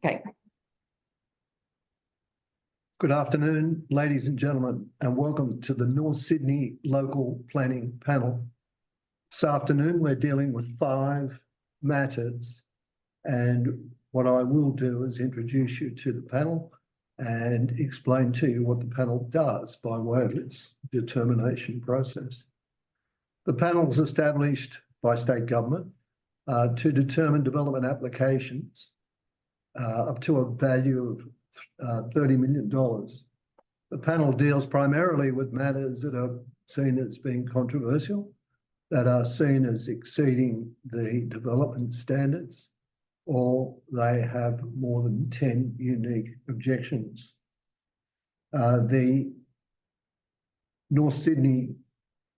Okay. Good afternoon, ladies and gentlemen, and welcome to the North Sydney Local Planning Panel. This afternoon, we're dealing with 5 matters, and what I will do is introduce you to the panel and explain to you what the panel does by way of its determination process. The panel is established by state government to determine development applications up to a value of $30 million. The panel deals primarily with matters that are seen as being controversial, that are seen as exceeding the development standards, or they have more than 10 unique objections. The North Sydney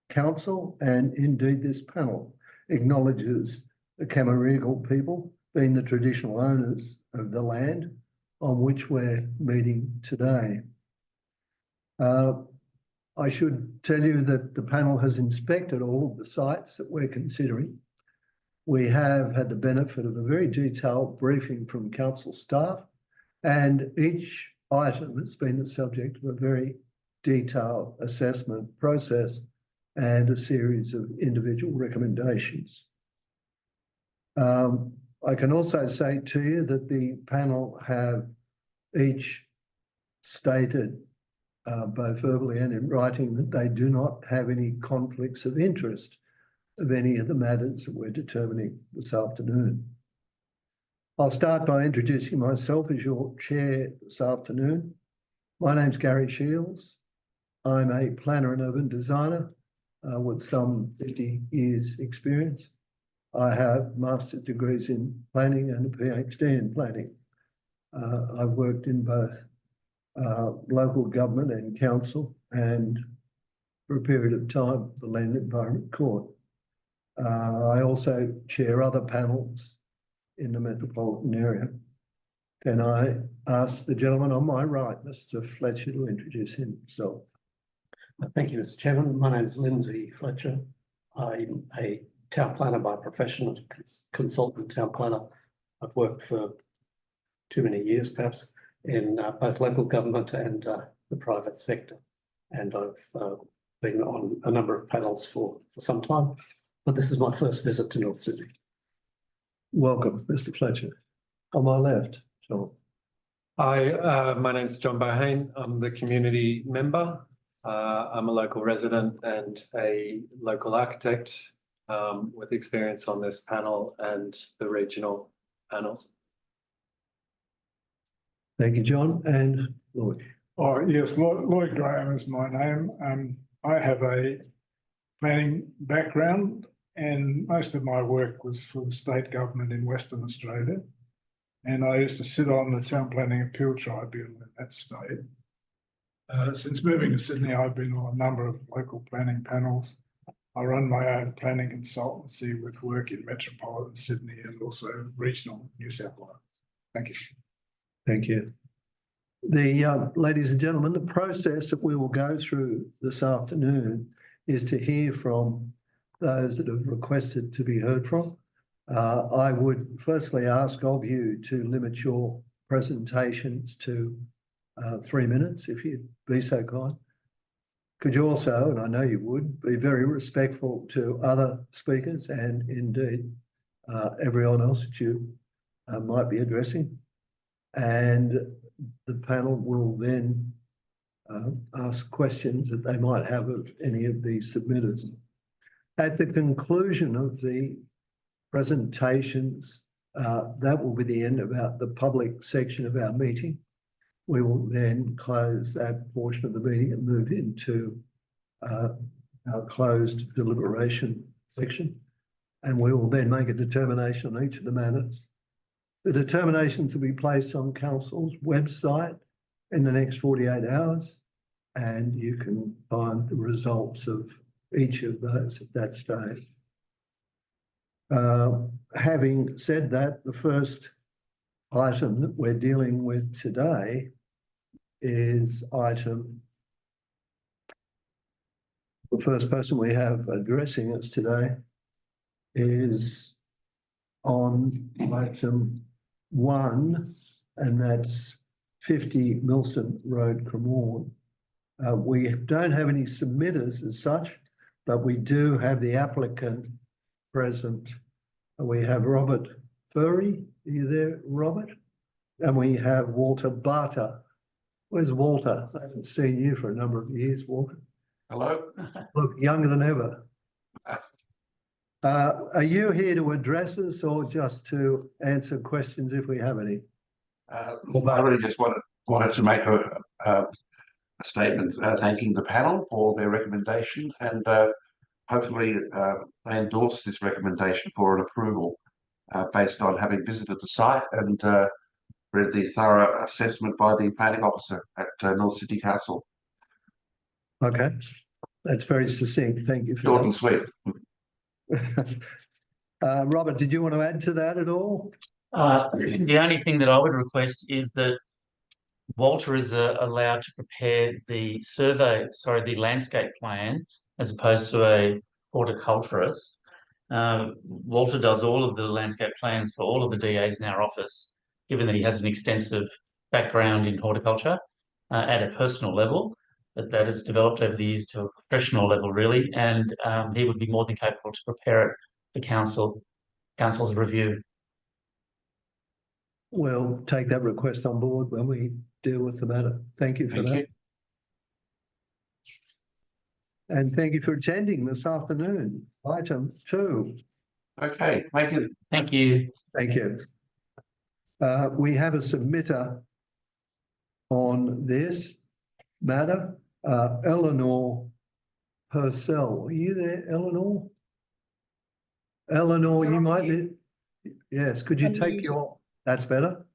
Council, and indeed this panel, acknowledges the Cammeraygal people being the traditional owners of the land on which we're meeting today. I should tell you that the panel has inspected all of the sites that we're considering. We have had the benefit of a very detailed briefing from council staff, and each item has been the subject of a very detailed assessment process and a series of individual recommendations. I can also say to you that the panel have each stated, both verbally and in writing, that they do not have any conflicts of interest of any of the matters that we're determining this afternoon. I'll start by introducing myself as your chair this afternoon. My name's Gary Shields. I'm a planner and urban designer with some 50 years experience. I have master's degrees in planning and a PhD in planning. I've worked in both local government and council, and for a period of time, the Land Environment Court. I also chair other panels in the metropolitan area. Can I ask the gentleman on my right, Mr. Fletcher, to introduce himself? Thank you, Mr. Chairman. My name is Lindsay Fletcher. I'm a town planner by profession, a consultant town planner. I've worked for too many years, perhaps, in both local government and the private sector. And I've been on a number of panels for some time, but this is my first visit to North Sydney. Welcome, Mr. Fletcher. On my left, John. Hi, my name is John Bohane. I'm the community member. I'm a local resident and a local architect with experience on this panel and the regional panel. Thank you, John. And Lloyd. Oh, yes, Lloyd Graham is my name. I have a planning background, and most of my work was for the state government in Western Australia. And I used to sit on the Town Planning Appeal Tribunal in that state. Since moving to Sydney, I've been on a number of local planning panels. I run my own planning consultancy with work in metropolitan Sydney and also regional New South Wales. Thank you. Thank you. Ladies and gentlemen, the process that we will go through this afternoon is to hear from those that have requested to be heard from. I would firstly ask of you to limit your presentations to 3 minutes, if you'd be so kind. Could you also, and I know you would, be very respectful to other speakers and indeed everyone else that you might be addressing. And the panel will then ask questions that they might have of any of the submitters. At the conclusion of the presentations, that will be the end of the public section of our meeting. We will then close that portion of the meeting and move into our closed deliberation section. And we will then make a determination on each of the matters. The determinations will be placed on Council's website in the next 48 hours, and you can find the results of each of those at that stage. Having said that, the first item that we're dealing with today is the first person we have addressing us today is on item 1, and that's 50 Milson Road, Cremorne. We don't have any submitters as such, but we do have the applicant present. We have Robert Furry. Are you there, Robert? And we have Walter Barter. Where's Walter? I haven't seen you for a number of years, Walter. Hello. Look younger than ever. Are you here to address us or just to answer questions if we have any? I really just wanted to make a statement thanking the panel for their recommendation, and hopefully they endorse this recommendation for an approval based on having visited the site and read the thorough assessment by the planning officer at North Sydney Council. Okay, that's very succinct. Thank you for Short and sweet. that. Robert, did you want to add to that at all? The only thing that I would request is that Walter is allowed to prepare the landscape plan, as opposed to a horticulturist. Walter does all of the landscape plans for all of the DAs in our office, given that he has an extensive background in horticulture at a personal level, that has developed over the years to a professional level, really, and he would be more than capable to prepare it for council's review. We'll take that request on board when we deal with the matter. Thank you for that. And thank you for attending this afternoon. Item 2. Okay, thank you. Thank you. Thank you. We have a submitter on this matter, Eleanor Purcell. Are you there, Eleanor? Eleanor, you might be. Yes, could you take your, that's better.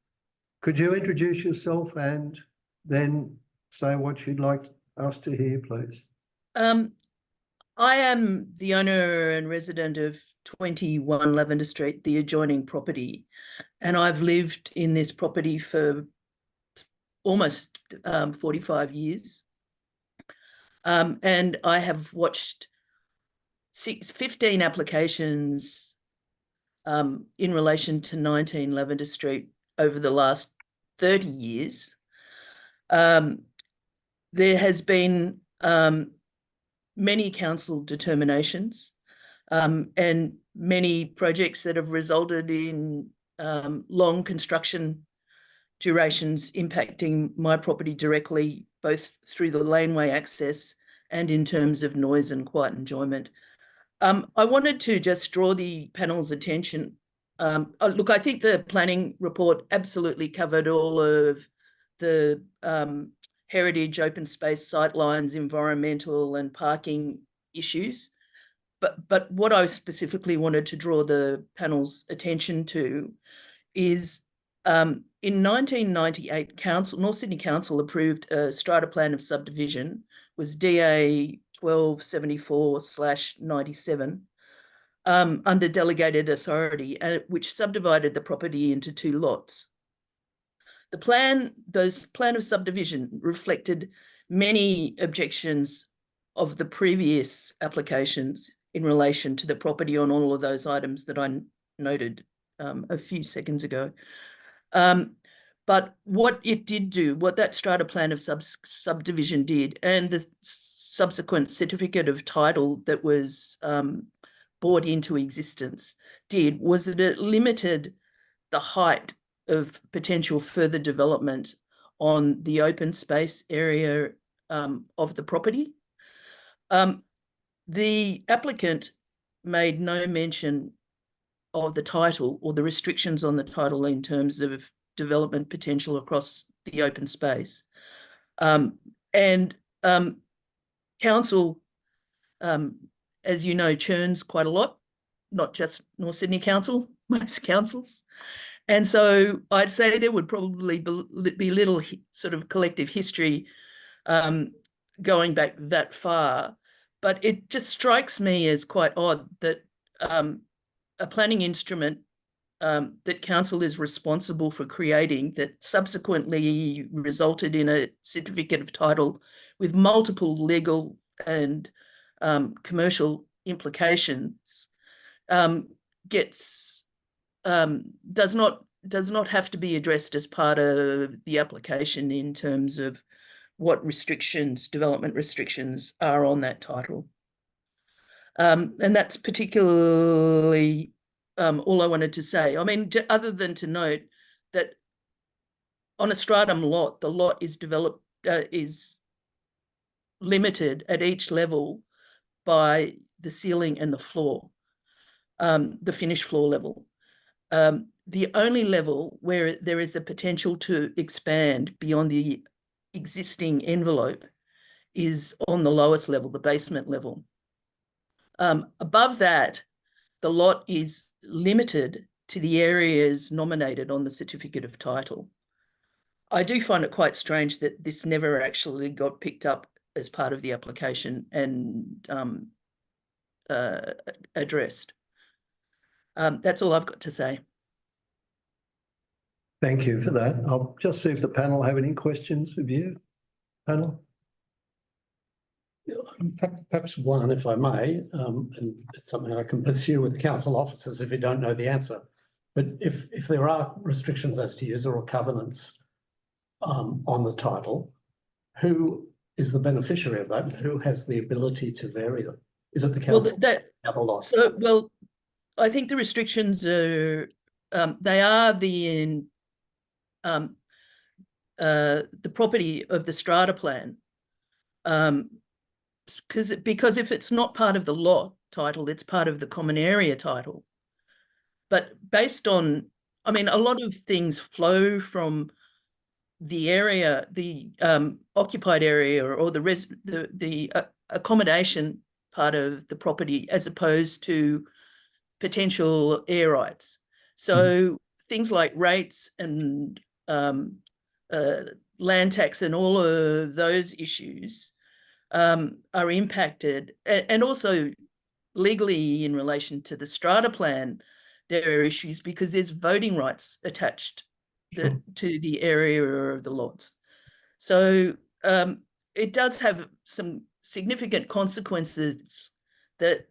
Could you introduce yourself and then say what you'd like us to hear, please? I am the owner and resident of 21 Lavender Street, the adjoining property, and I've lived in this property for almost 45 years. And I have watched 15 applications in relation to 19 Lavender Street over the last 30 years. There has been many council determinations and many projects that have resulted in long construction durations impacting my property directly, both through the laneway access and in terms of noise and quiet enjoyment. I wanted to just draw the panel's attention. Look, I think the planning report absolutely covered all of the heritage, open space, sightlines, environmental and parking issues. But what I specifically wanted to draw the panel's attention to is in 1998, North Sydney Council approved a strata plan of subdivision, was DA 1274/97, under delegated authority, which subdivided the property into 2 lots. Those plan of subdivision reflected many objections of the previous applications in relation to the property on all of those items that I noted a few seconds ago. But what it did do, what that strata plan of subdivision did, and the subsequent certificate of title that was brought into existence did, was that it limited the height of potential further development on the open space area of the property. The applicant made no mention of the title or the restrictions on the title in terms of development potential across the open space. Council, as you know, churns quite a lot, not just North Sydney Council, most councils. And so I'd say there would probably be little sort of collective history going back that far. But it just strikes me as quite odd that a planning instrument that council is responsible for creating, that subsequently resulted in a certificate of title with multiple legal and commercial implications, does not does not have to be addressed as part of the application in terms of what restrictions, development restrictions are on that title. And that's particularly all I wanted to say. I mean, other than to note that on a stratum lot, the lot is is limited at each level by the ceiling and the floor, the finished floor level. The only level where there is a potential to expand beyond the existing envelope is on the lowest level, the basement level. Above that, the lot is limited to the areas nominated on the certificate of title. I do find it quite strange that this never actually got picked up as part of the application and addressed. That's all I've got to say. Thank you for that. I'll just see if the panel have any questions of you. Panel? Perhaps one, if I may, and it's something I can pursue with the council officers if you don't know the answer. But if there are restrictions as to use or covenants on the title, who is the beneficiary of that? Who has the ability to vary them? Is it the council? Well, I think the restrictions are they are the property of the strata plan. Because if it's not part of the lot title, it's part of the common area title. But based on, I mean, a lot of things flow from the area, the occupied area or the accommodation part of the property as opposed to potential air rights. So things like rates and land tax and all of those issues are impacted, and also legally in relation to the strata plan, there are issues because there's voting rights attached to the area of the lots. So it does have some significant consequences that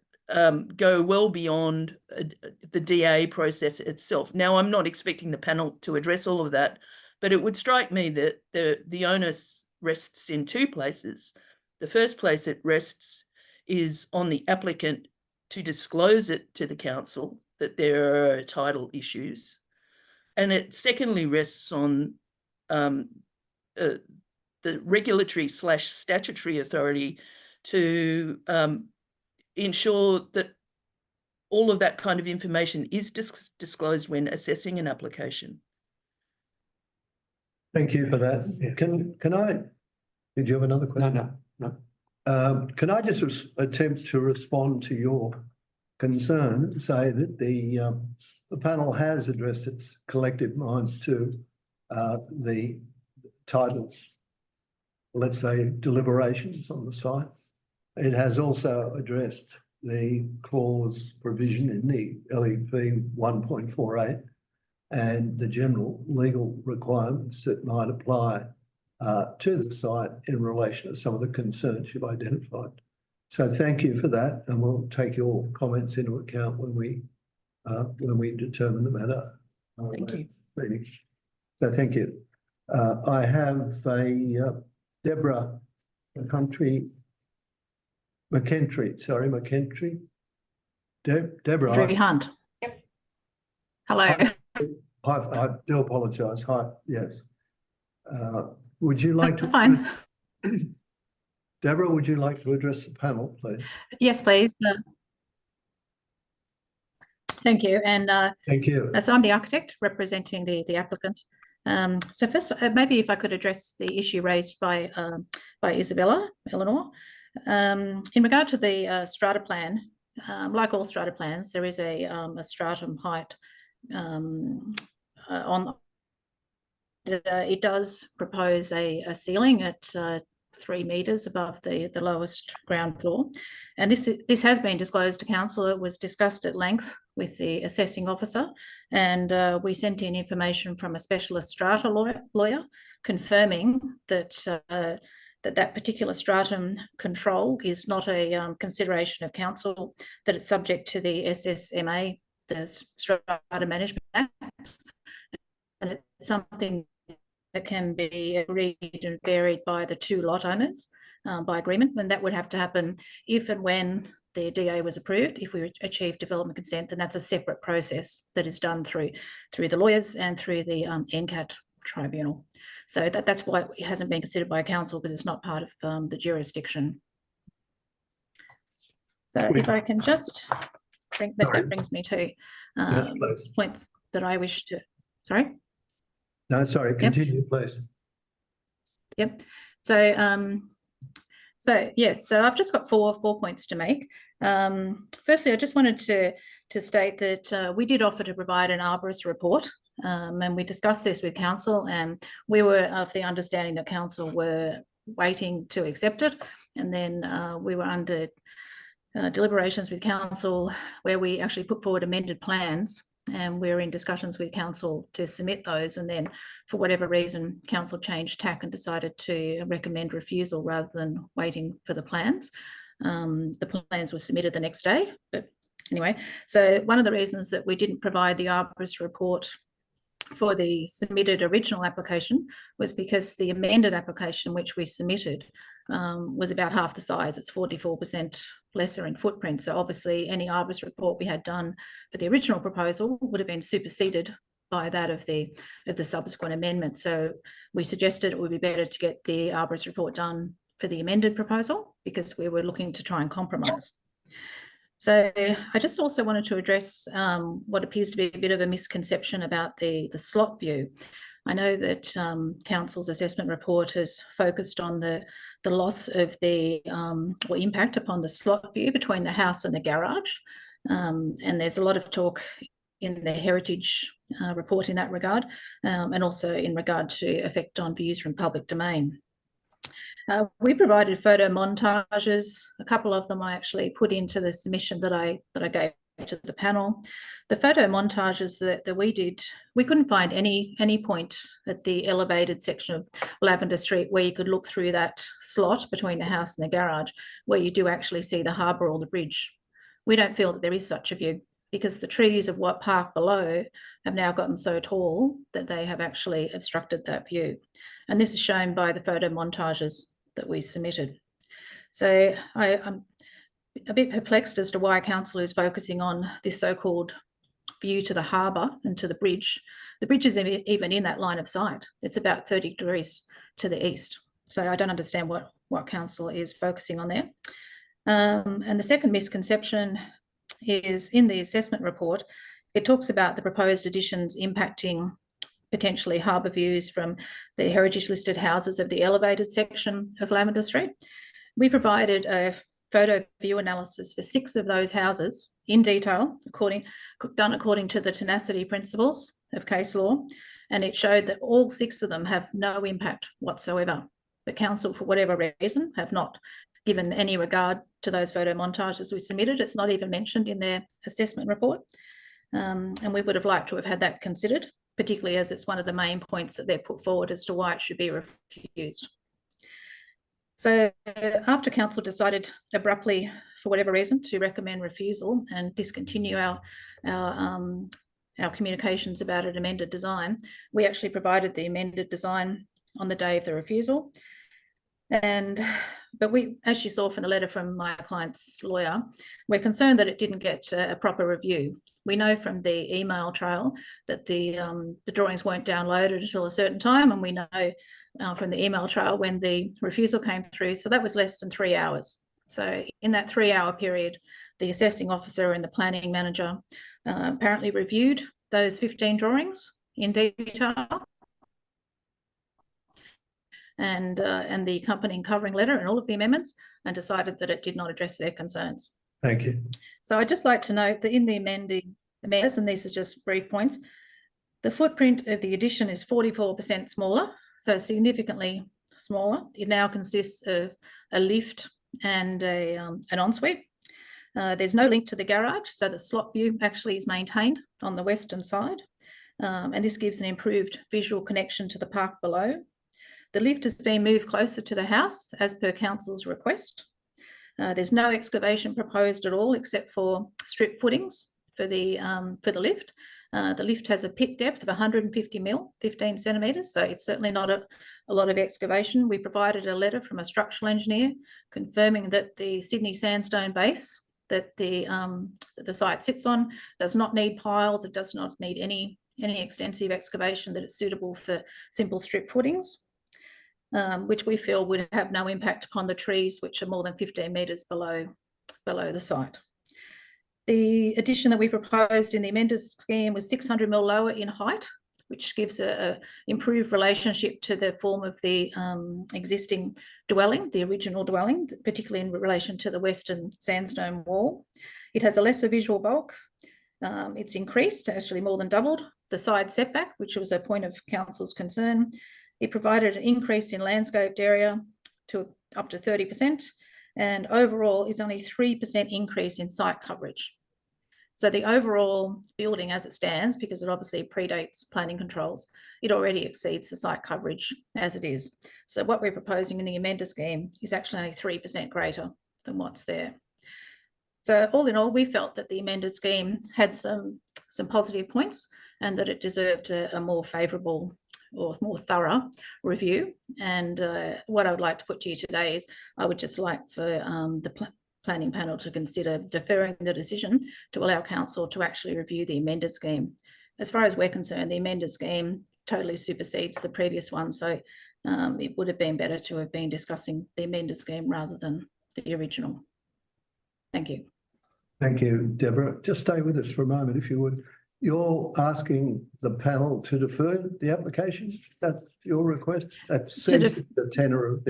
go well beyond the DA process itself. Now, I'm not expecting the panel to address all of that, but it would strike me that the onus rests in two places. The first place it rests is on the applicant to disclose it to the council that there are title issues. And it secondly rests on the regulatory / statutory authority to ensure that all of that kind of information is disclosed when assessing an application. Thank you for that. Can I, did you have another question? No. Can I just attempt to respond to your concern and say that the panel has addressed its collective minds to the title, let's say, deliberations on the site. It has also addressed the clause provision in the LEP 1.48 and the general legal requirements that might apply to the site in relation to some of the concerns you've identified. So thank you for that, and we'll take your comments into account when we determine the matter. Thank you. So thank you. I have a Deborah McKentry. Deborah. Hunt. Yep. Hello. I do apologise. Hi. Yes. Would you like to? That's fine. Deborah, would you like to address the panel, please? Yes, please. Thank you. And thank you. So I'm the architect representing the applicant. So first, maybe if I could address the issue raised by Isabella Eleanor. In regard to the strata plan, like all strata plans, there is a stratum height on. It does propose a ceiling at 3 metres above the lowest ground floor, and this has been disclosed to council. It was discussed at length with the assessing officer, and we sent in information from a specialist strata lawyer confirming that that particular stratum control is not a consideration of council, that it's subject to the SSMA, the Strata Management Act, something that can be agreed and varied by the two lot owners by agreement, then that would have to happen if and when the DA was approved. If we achieve development consent, then that's a separate process that is done through the lawyers and through the NCAT tribunal. So that's why it hasn't been considered by council, because it's not part of the jurisdiction. So if I can just bring that brings me to points that I wish to. Sorry. No, sorry. Continue, please. Yep. So yes, so I've just got four points to make. Firstly, I just wanted to state that we did offer to provide an arborist report, and we discussed this with council, and we were of the understanding that council were waiting to accept it, and then we were under deliberations with council where we actually put forward amended plans, and we're in discussions with council to submit those, and then for whatever reason council changed tack and decided to recommend refusal rather than waiting for the plans. The plans were submitted the next day, but anyway, so one of the reasons that we didn't provide the arborist report for the submitted original application was because the amended application which we submitted was about half the size. It's 44% lesser in footprint. So obviously any arborist report we had done for the original proposal would have been superseded by that of the subsequent amendment. So we suggested it would be better to get the arborist report done for the amended proposal, because we were looking to try and compromise. So I just also wanted to address what appears to be a bit of a misconception about the slot view. I know that council's assessment report has focused on the loss of the or impact upon the slot view between the house and the garage, and there's a lot of talk in the heritage report in that regard, and also in regard to effect on views from public domain. We provided photo montages. A couple of them I actually put into the submission that I gave to the panel. The photo montages that we did, we couldn't find any point at the elevated section of Lavender Street where you could look through that slot between the house and the garage, where you do actually see the harbour or the bridge. We don't feel that there is such a view, because the trees of Watt Park below have now gotten so tall that they have actually obstructed that view. And this is shown by the photo montages that we submitted. So I'm a bit perplexed as to why council is focusing on this so-called view to the harbour and to the bridge. The bridge isn't even in that line of sight. It's about 30 degrees to the east. So I don't understand what council is focusing on there. And the second misconception is in the assessment report, it talks about the proposed additions impacting potentially harbour views from the heritage listed houses of the elevated section of Lavender Street. We provided a photo view analysis for 6 of those houses in detail, done according to the tenacity principles of case law, and it showed that all 6 of them have no impact whatsoever. But council, for whatever reason, have not given any regard to those photo montages we submitted. It's not even mentioned in their assessment report, and we would have liked to have had that considered, particularly as it's one of the main points that they're put forward as to why it should be refused. So after council decided abruptly, for whatever reason, to recommend refusal and discontinue our communications about an amended design, we actually provided the amended design on the day of the refusal. But we, as you saw from the letter from my client's lawyer, we're concerned that it didn't get a proper review. We know from the email trail that the drawings weren't downloaded until a certain time, and we know from the email trail when the refusal came through. So that was less than 3 hours. So in that 3-hour period, the assessing officer and the planning manager apparently reviewed those 15 drawings in detail, and the accompanying covering letter and all of the amendments, and decided that it did not address their concerns. Thank you. So I'd just like to note that in the amendments, and these are just brief points, the footprint of the addition is 44% smaller, so significantly smaller. It now consists of a lift and an ensuite. There's no link to the garage, so the slot view actually is maintained on the western side, and this gives an improved visual connection to the park below. The lift has been moved closer to the house as per council's request. There's no excavation proposed at all except for strip footings for the lift, The lift has a pit depth of 150 mil, 15 centimetres, so it's certainly not a lot of excavation. We provided a letter from a structural engineer confirming that the Sydney sandstone base that the site sits on does not need piles, it does not need any extensive excavation, that it's suitable for simple strip footings, which we feel would have no impact upon the trees, which are more than 15 metres below the site. The addition that we proposed in the amended scheme was 600 mil lower in height, which gives a improved relationship to the form of the existing dwelling, the original dwelling, particularly in relation to the western sandstone wall. It has a lesser visual bulk. It's increased, actually more than doubled, the side setback, which was a point of council's concern. It provided an increase in landscaped area to up to 30%, and overall is only 3% increase in site coverage. So the overall building as it stands, because it obviously predates planning controls, it already exceeds the site coverage as it is. So what we're proposing in the amended scheme is actually only 3% greater than what's there. So all in all, we felt that the amended scheme had some positive points and that it deserved a more favourable or more thorough review. And what I would like to put to you today is I would just like for the planning panel to consider deferring the decision to allow council to actually review the amended scheme. As far as we're concerned, the amended scheme totally supersedes the previous one. So it would have been better to have been discussing the amended scheme rather than the original. Thank you. Thank you, Deborah. Just stay with us for a moment, if you would. You're asking the panel to defer the application? That's your request? That seems the tenor of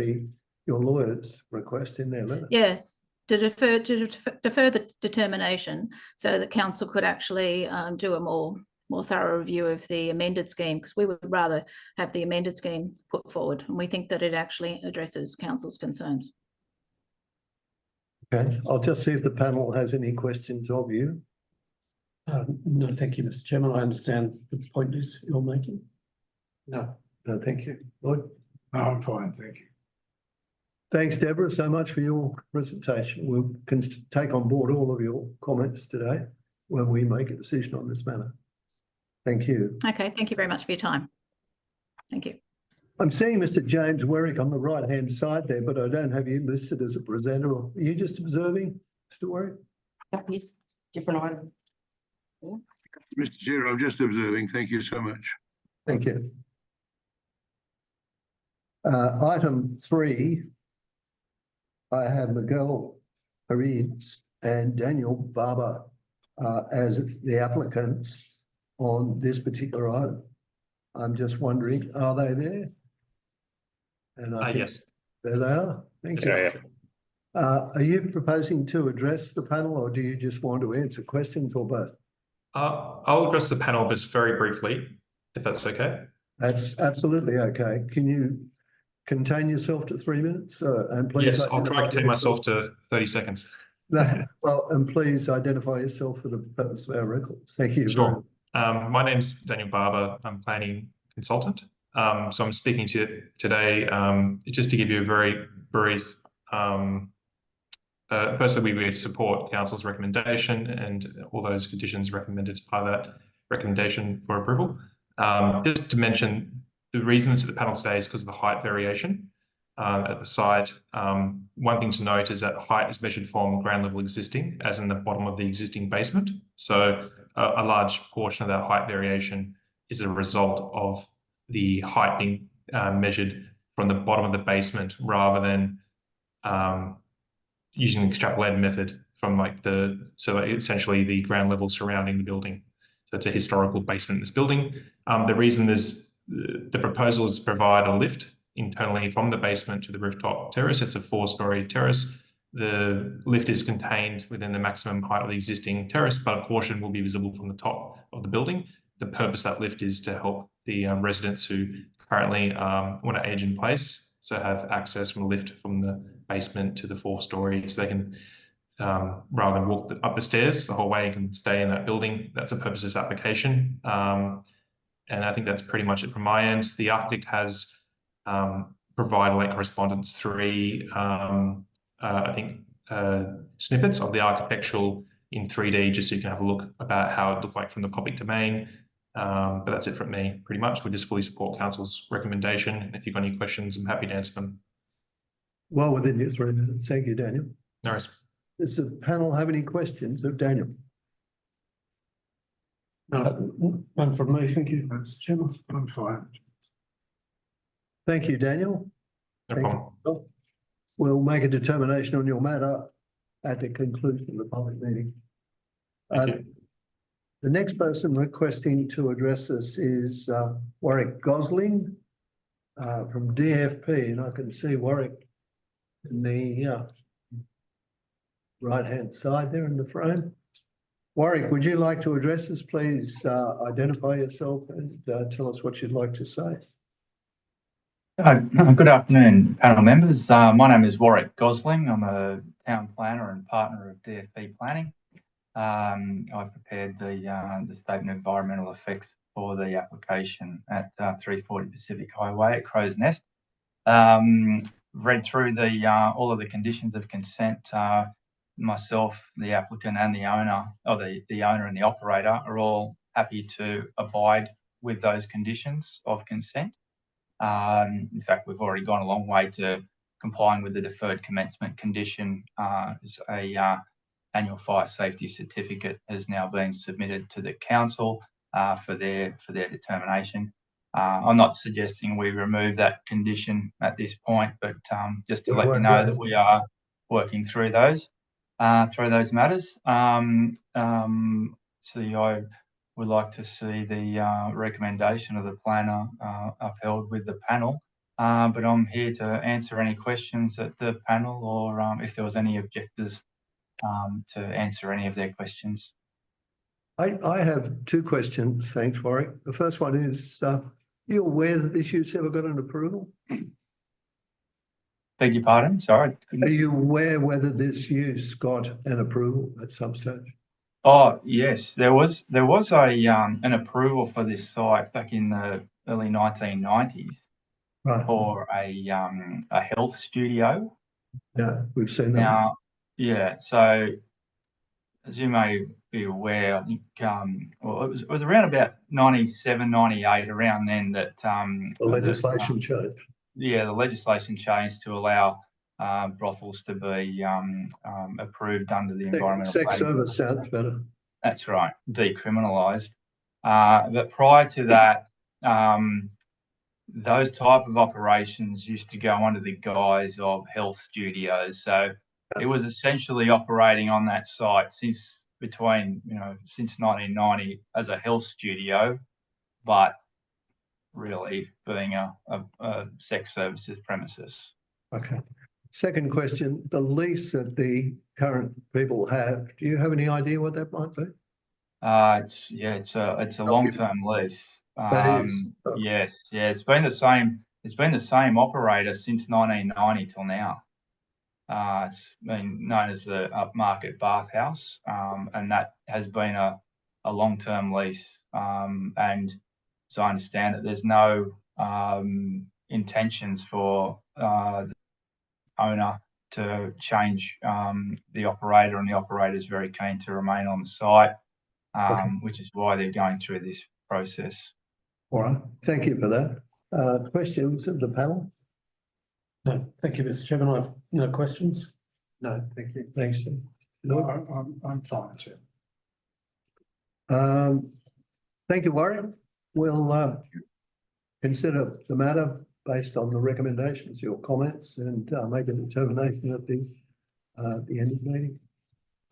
your lawyer's request in their letter. Yes, to defer the determination so that council could actually do a more thorough review of the amended scheme, because we would rather have the amended scheme put forward, and we think that it actually addresses council's concerns. Okay, I'll just see if the panel has any questions of you. No, thank you, Mr. Chairman. I understand the point is you're making. No, thank you. Lloyd? No, I'm fine, thank you. Thanks, Deborah, so much for your presentation. We can take on board all of your comments today when we make a decision on this matter. Thank you. Okay, thank you very much for your time. Thank you. I'm seeing Mr. James Werrick on the right-hand side there, but I don't have you listed as a presenter. Are you just observing, Mr. Werrick? No, he's different item. Mr. Chair, I'm just observing. Thank you so much. Thank you. Item 3, I have Miguel Perez and Daniel Barber as the applicants on this particular item. I'm just wondering, are they there? And I think yes. There they are. Thank you. Are you proposing to address the panel, or do you just want to answer questions, or both? I'll address the panel just very briefly, if that's okay. That's absolutely okay. Can you contain yourself to 3 minutes? And please. Yes, I'll try to contain myself to 30 seconds. Well, and please identify yourself for the purpose of our records. Thank you. Sure. My name's Daniel Barber. I'm planning consultant. So I'm speaking to you today just to give you a very brief. Firstly, we support council's recommendation and all those conditions recommended as part of that recommendation for approval. Just to mention, the reasons for the panel today is because of the height variation at the site. One thing to note is that height is measured from ground level existing, as in the bottom of the existing basement. So a large portion of that height variation is a result of the height being measured from the bottom of the basement rather than using the extrapolated method from essentially the ground level surrounding the building. So it's a historical basement in this building. The reason the proposal is to provide a lift internally from the basement to the rooftop terrace. It's a 4-story terrace. The lift is contained within the maximum height of the existing terrace, but a portion will be visible from the top of the building. The purpose of that lift is to help the residents who currently want to age in place, so have access from a lift from the basement to the 4th story, so they can, rather than walk up the stairs the whole way, you can stay in that building. That's the purpose of this application. And I think that's pretty much it from my end. The architect has provided late correspondence 3, snippets of the architectural in 3D, just so you can have a look about how it looked like from the public domain. But that's it from me, pretty much. We just fully support council's recommendation. And if you've got any questions, I'm happy to answer them. Well within your 3 minutes. Thank you, Daniel. No worries. Does the panel have any questions of Daniel? None from me, thank you, Mr. Chairman. I'm fine. Thank you, Daniel. No Thank problem. you. We'll make a determination on your matter at the conclusion of the public meeting. Thank you. The next person requesting to address us is Warwick Gosling from DFP, and I can see Warwick in the right-hand side there in the frame. Warwick, would you like to address us? Please identify yourself and tell us what you'd like to say. Good afternoon, panel members. My name is Warwick Gosling. I'm a town planner and partner of DFP Planning. I've prepared the statement of environmental effects for the application at 340 Pacific Highway at Crow's Nest. Read through all of the conditions of consent. Myself, the applicant, and the owner, or the owner and the operator, are all happy to abide with those conditions of consent. In fact, we've already gone a long way to complying with the deferred commencement condition. As a annual fire safety certificate has now been submitted to the council for their determination. I'm not suggesting we remove that condition at this point, but just to let you know that we are working through those matters. So I would like to see the recommendation of the planner upheld with the panel. But I'm here to answer any questions at the panel, or if there was any objectors, to answer any of their questions. I have two questions. Thanks, Warwick. The first one is, are you aware that this use ever got an approval? Beg your pardon? Sorry. Are you aware whether this use got an approval at some stage? Oh yes, there was an approval for this site back in the early 1990s, right, for a health studio. Yeah, we've seen that. Now, yeah, so as you may be aware, I think well, it was around about 97, 98, around then that The legislation changed. Yeah, the legislation changed to allow brothels to be approved under the environmental Sex planning. service sounds better. That's right, decriminalised. But prior to that, those type of operations used to go under the guise of health studios. So it was essentially operating on that site since 1990 as a health studio, but really being a sex services premises. Okay. Second question, the lease that the current people have, do you have any idea what that might be? It's a long-term lease. That is. Oh. Yes, yeah, it's been the same operator since 1990 till now. It's been known as the Upmarket Bathhouse, and that has been a long-term lease. And so I understand that there's no intentions for the owner to change the operator, and the operator is very keen to remain on the site, which is why they're going through this process. All right, thank you for that. Questions of the panel? No, thank you, Mr. Chairman. I have no questions. No, thank you. Thanks. No, I'm fine, Chair. Thank you, Warwick. We'll consider the matter based on the recommendations, your comments, and make a determination at the end of the meeting.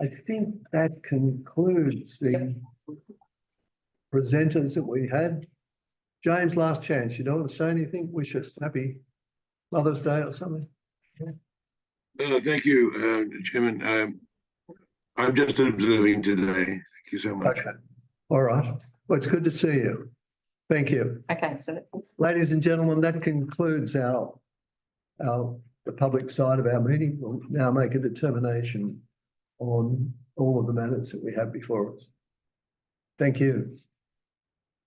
I think that concludes the presenters that we had. James, last chance. You don't want to say anything? Wish us happy Mother's Day or something? Thank you, Chairman. I'm just observing today. Thank you so much. Okay. All right. Well, it's good to see you. Thank you. Okay, so that's all. Ladies and gentlemen, that concludes the public side of our meeting. We'll now make a determination on all of the matters that we have before us. Thank you.